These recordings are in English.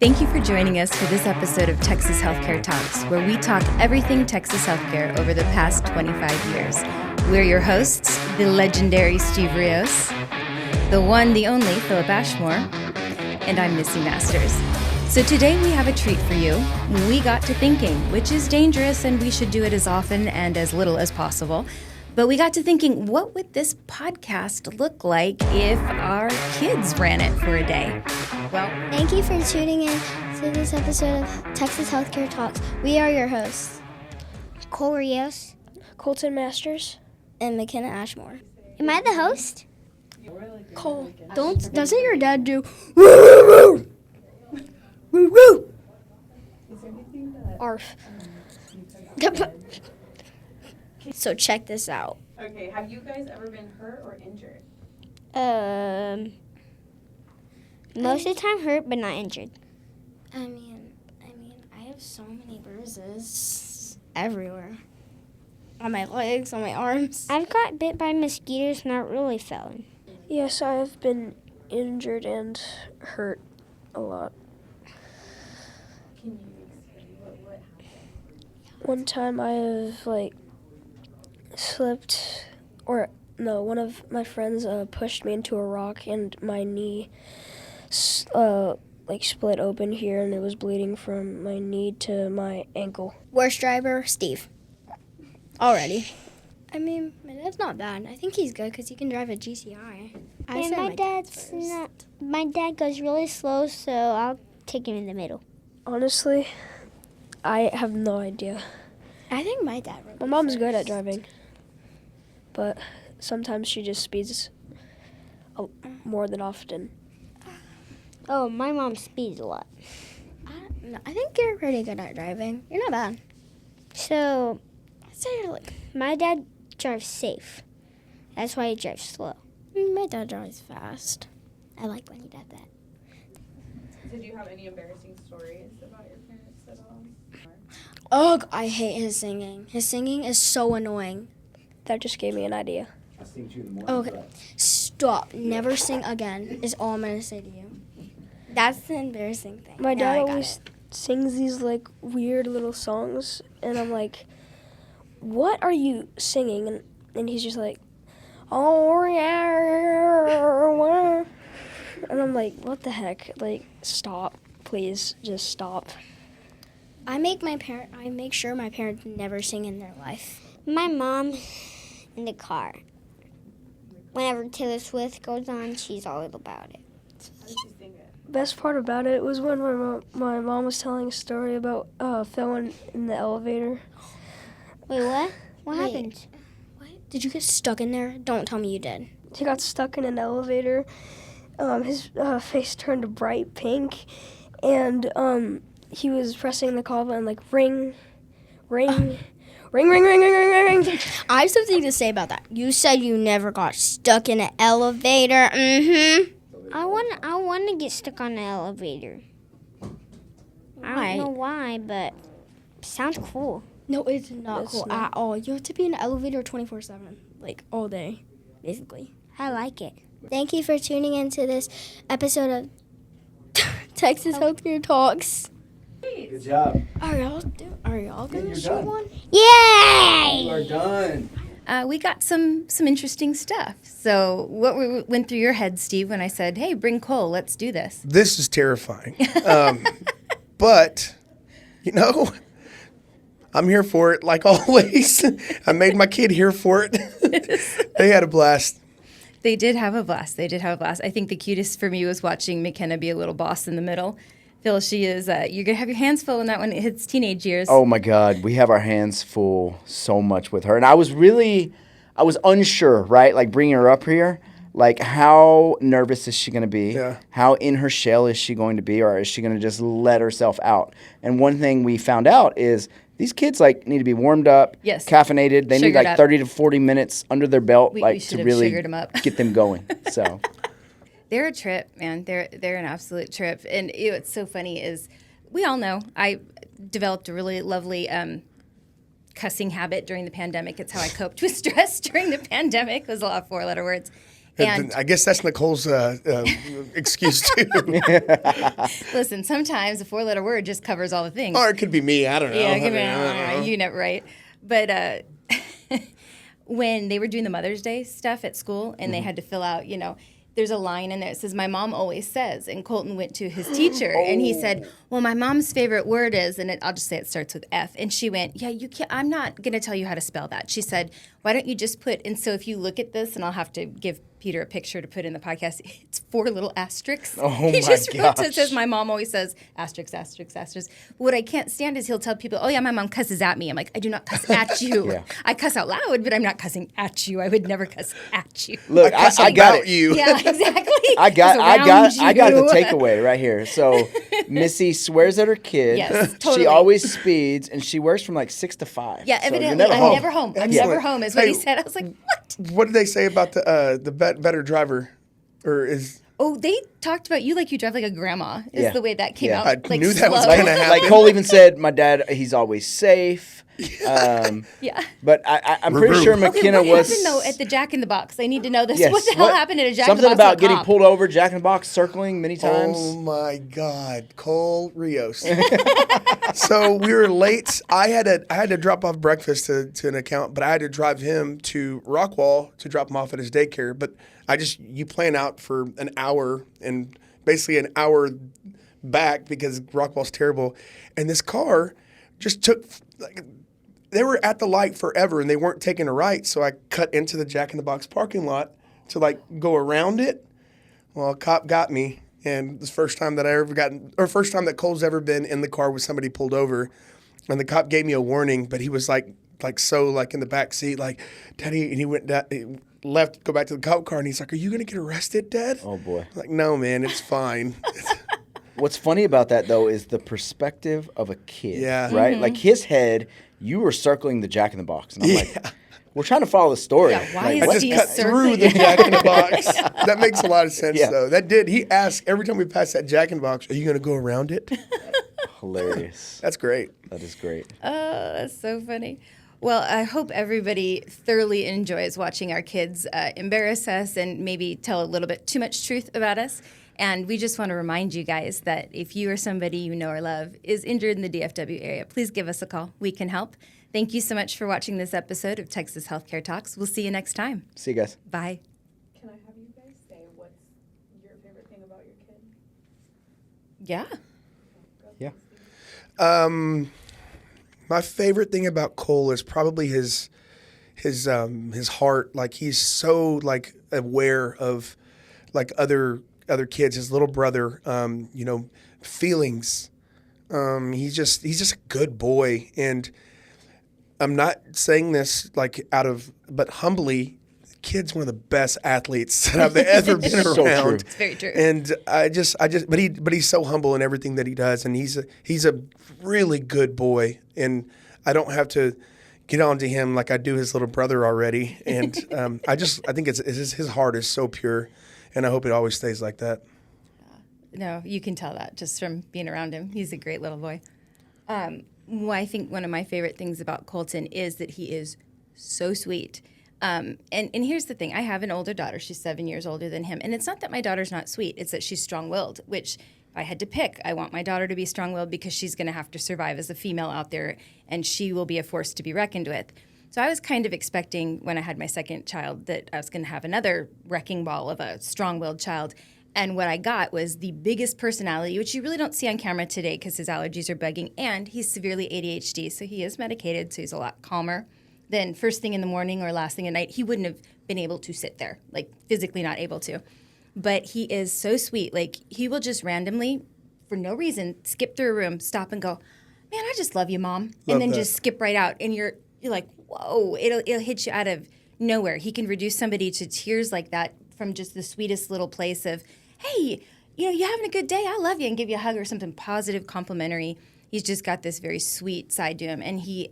Thank you for joining us for this episode of Texas Healthcare Talks, where we talk everything Texas healthcare over the past 25 years. We're your hosts, the legendary Steve Rios, the one, the only Philip Ashmore, and I'm Missy Masters. So today we have a treat for you. We got to thinking, which is dangerous, and we should do it as often and as little as possible. But we got to thinking, what would this podcast look like if our kids ran it for a day? Well, thank you for tuning in to this episode of Texas Healthcare Talks. We are your hosts, Cole Rios, Colton Masters, and McKenna Ashmore. Am I the host? Cole, doesn't your dad do arf? So check this out. Okay, have you guys ever been hurt or injured? Most of the time hurt, but not injured. I mean, I have so many bruises everywhere. On my legs, on my arms. I've got bit by mosquitoes, not really felon. Yes, I have been injured and hurt a lot. Can you explain what happened? One time I have, slipped, one of my friends pushed me into a rock and my knee split open here, and it was bleeding from my knee to my ankle. Worst driver, Steve. Already. I mean, my dad's not bad. I think he's good because he can drive a GCI. And my dad goes really slow, so I'll take him in the middle. Honestly, I have no idea. I think my dad. My mom's good at driving, but sometimes she just speeds more than often. Oh, my mom speeds a lot. I think you're pretty good at driving. You're not bad. So, I'd say you're my dad drives safe. That's why he drives slow. My dad drives fast. I like when he does that. Did you have any embarrassing stories about your parents at all? Ugh, I hate his singing. His singing is so annoying. That just gave me an idea. I sing to you in the morning. Okay, stop. Never sing again is all I'm going to say to you. That's the embarrassing thing. My Now dad I got always it. sings these weird little songs, and I'm like, what are you singing? And he's just like, oh yeah, and I'm like, what the heck? Stop, please, just stop. I make sure my parents never sing in their life. My mom in the car. Whenever Taylor Swift goes on, she's all about it. How did she sing it? Best part about it was when my mom was telling a story about falling in the elevator. Wait, what? What Wait. happened? What? Did you get stuck in there? Don't tell me you did. He got stuck in an elevator. His face turned bright pink, and he was pressing the call button ring, ring, ring, ring, ring, ring, ring, ring, ring. I have something to say about that. You said you never got stuck in an elevator. Mm-hmm. I want to get stuck on the elevator. I don't know why, but it sounds cool. No, it's not It's cool not. at all. You have to be in an elevator 24/7, all day, basically. I like it. Thank you for tuning into this episode of Texas Healthcare Talks. Good job. Are y'all gonna you're show done. one? Yay! You are done. we got some interesting stuff. So what went through your head, Steve, when I said, hey, bring Cole, let's do this? This is terrifying. But, I'm here for it like always. I made my kid here for it. They had a blast. They did have a blast. I think the cutest for me was watching McKenna be a little boss in the middle. Phil, she is, you're going to have your hands full when that one hits teenage years. Oh, my God. We have our hands full so much with her. And I was unsure, right? Bringing her up here. How nervous is she going to be? Yeah. How in her shell is she going to be? Or is she going to just let herself out? And one thing we found out is these kids, need to be warmed up, Yes. caffeinated. They Sugared need, up. 30 to 40 minutes under their belt, We should to have really sugared 'em up. get them going. So... They're a trip, man. They're an absolute trip. And what's so funny is we all know I developed a really lovely cussing habit during the pandemic. It's how I coped with stress during the pandemic. It was a lot of 4-letter words. And I guess that's Nicole's excuse too. listen, sometimes a 4-letter word just covers all the things. Or it could be me. I don't know. Yeah, I don't know. you never right. But when they were doing the Mother's Day stuff at school and they had to fill out, there's a line in there that says, "My mom always says," and Colton went to his teacher and he said, "Well, my mom's favorite word is," and I'll just say it starts with F. And she went, "Yeah, you can't, I'm not going to tell you how to spell that." She said, "Why don't you just put," and so if you look at this, and I'll have to give Peter a picture to put in the podcast, it's 4 little asterisks. Oh he just my wrote gosh. it says, "My mom always says asterisk, asterisk, asterisk." What I can't stand is he'll tell people, "Oh yeah, my mom cusses at me." I'm like, I do not cuss at you. Yeah. I cuss out loud, but I'm not cussing at you. I would never cuss at you. Look, I I got it. you. Yeah, exactly. I got the you. takeaway right here. So Missy swears at her kid. Yes, totally. She always speeds, and she works from like 6 to 5. Yeah, So you're evidently, never I'm home. never home. I'm Excellent. never home is what he Hey, said. I was like, what? What did they say about the better driver? Or is Oh, they talked about you like you drive like a grandma is Yeah. the way that came Yeah. out. I like knew that was slow. gonna happen. Like Cole even said, my dad, he's always safe. Yeah. But I'm pretty Roo-roo. sure Okay, McKenna what was. happened though at the Jack in the Box? I need to know this. Yes, What the hell happened at a Jack Something in the Box? about with a getting cop? pulled over, Jack in the Box, circling many times. Oh my God, Cole Rios. So we were late. I had to drop off breakfast to an account, but I had to drive him to Rockwall to drop him off at his daycare. But you plan out for an hour and basically an hour back because Rockwall's terrible. And this car just took they were at the light forever and they weren't taking a right. So I cut into the Jack in the Box parking lot to go around it. Well, a cop got me. And it's the first time that I ever first time that Cole's ever been in the car with somebody pulled over. And the cop gave me a warning, but he was so in the back seat, like, "Daddy," and he went down, he left, go back to the cop car, and he's like, "Are you going to get arrested, Dad?" Oh, boy. I'm like, "No, man, it's fine." What's funny about that, though, is the perspective of a kid. Yeah. Right? Like his head, you were circling the Jack in the Box. And I'm like, we're trying to follow the story. Yeah, why Like, is I what- just he cut through the Jack in the Box. That makes a lot of sense, Yeah. though. That did. He asked every time we passed that Jack in the Box, "Are you going to go around it?" Hilarious. That's great. That is great. Oh, that's so funny. Well, I hope everybody thoroughly enjoys watching our kids embarrass us and maybe tell a little bit too much truth about us. And we just want to remind you guys that if you or somebody you know or love is injured in the DFW area, please give us a call. We can help. Thank you so much for watching this episode of Texas Healthcare Talks. We'll see you next time. See you guys. Bye. Can I have you guys say what's your favorite thing about your kid? Yeah. Yeah. My favorite thing about Cole is probably his heart. Like he's so aware of other kids, his little brother, feelings. He's just a good boy, and I'm not saying this but humbly, the kid's one of the best athletes that I've ever been So around. true. It's very true. And but he's so humble in everything that he does, and he's a really good boy, and I don't have to get on to him like I do his little brother already. And I think his heart is so pure, and I hope it always stays like that. No, you can tell that just from being around him. He's a great little boy. I think one of my favorite things about Colton is that he is so sweet. And here's the thing. I have an older daughter. She's 7 years older than him. And it's not that my daughter's not sweet. It's that she's strong-willed, which if I had to pick, I want my daughter to be strong-willed because she's going to have to survive as a female out there, and she will be a force to be reckoned with. So I was kind of expecting when I had my second child that I was going to have another wrecking ball of a strong-willed child. And what I got was the biggest personality, which you really don't see on camera today because his allergies are bugging, and he's severely ADHD, so he is medicated, so he's a lot calmer. Then first thing in the morning or last thing at night, he wouldn't have been able to sit there, physically not able to. But he is so sweet. He will just randomly, for no reason, skip through a room, stop and go, "Man, I just love you, Mom." And then just skip right out. And you're like, whoa, it'll hit you out of nowhere. He can reduce somebody to tears like that from just the sweetest little place of, "Hey, you having a good day? I love you," and give you a hug or something positive, complimentary. He's just got this very sweet side to him. And he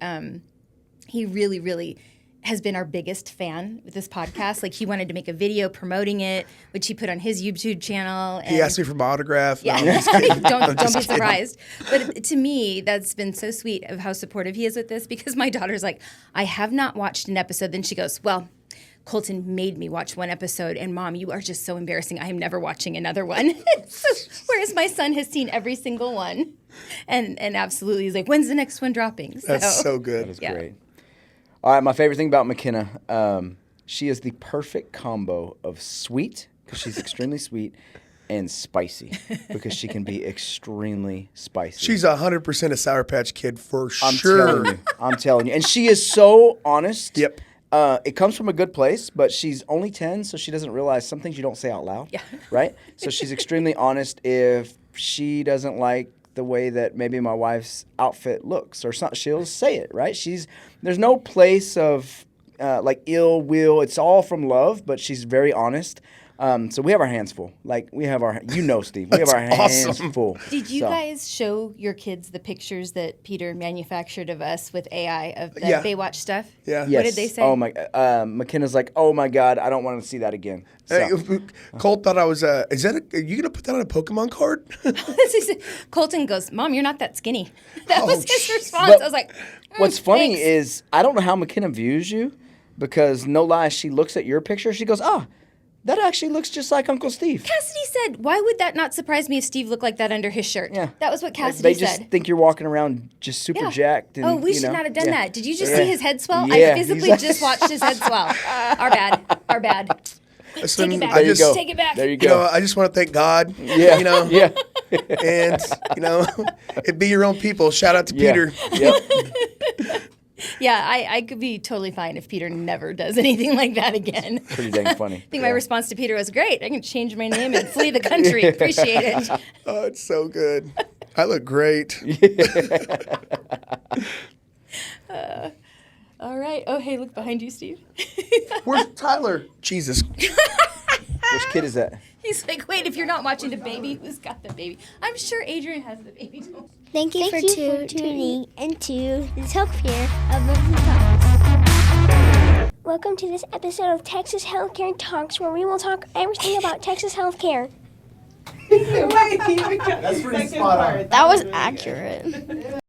really, really has been our biggest fan with this podcast. He wanted to make a video promoting it, which he put on his YouTube channel. And He asked me for my autograph. yeah, No, I'm just kidding. don't be surprised. But to me, that's been so sweet of how supportive he is with this because my daughter's like, "I have not watched an episode." Then she goes, "Well, Colton made me watch one episode, and Mom, you are just so embarrassing. I am never watching another one. Whereas my son has seen every single one, and absolutely he's like, when's the next one dropping? That's so good. That is great. All right, my favorite thing about McKenna, she is the perfect combo of sweet, because she's extremely sweet, and spicy, because she can be extremely spicy. She's 100% a Sour Patch Kid for I'm sure. I'm telling you. And she is so honest. Yep. It comes from a good place, but she's only 10, so she doesn't realize some things you don't say out loud. Yeah. Right? So she's extremely honest if she doesn't like the way that maybe my wife's outfit looks or something. She'll say it, right? There's no place of like ill will. It's all from love, but she's very honest. So we have our hands full. Like we have our, Steve, we have our hands full. Did you guys show your kids the pictures that Peter manufactured of us with AI of the Baywatch stuff? Yeah. What did they say? Oh my! McKenna's like, oh my God, I don't want to see that again. So. Colt thought I was. Are you gonna put that on a Pokemon card? Colton goes, Mom, you're not that skinny. That was his response. But I was like, what's funny thanks. is I don't know how McKenna views you, because no lie, she looks at your picture, she goes, that actually looks just like Uncle Steve. Cassidy said, why would that not surprise me if Steve looked like that under his shirt? Yeah. That was what Cassidy They said. just think you're walking around just super jacked. And, we should not have done that. Did you just Yeah. see his head swell? Yeah. I physically just watched his head swell. Our bad. Listen, Take it back. There you go. Take it back. There you You go. know, I just want to thank God. Yeah. You know. Yeah. And it be your own people. Shout out to Yeah. Peter. Yep. Yeah, I could be totally fine if Peter never does anything like that again. Pretty dang funny. I think my response to Peter was, great, I can change my name and flee the country. Appreciate it. Oh, it's so good. I look great. All right. Oh, hey, look behind you, Steve. Where's Tyler? Jesus. Which kid is that? He's like, wait, if you're not watching the baby, who's got the baby? I'm sure Adrian has the baby. Thank you for tuning into the Healthcare of Living Talks. Welcome to this episode of Texas Healthcare Talks, where we will talk everything about Texas healthcare. That's pretty spot on. That was accurate.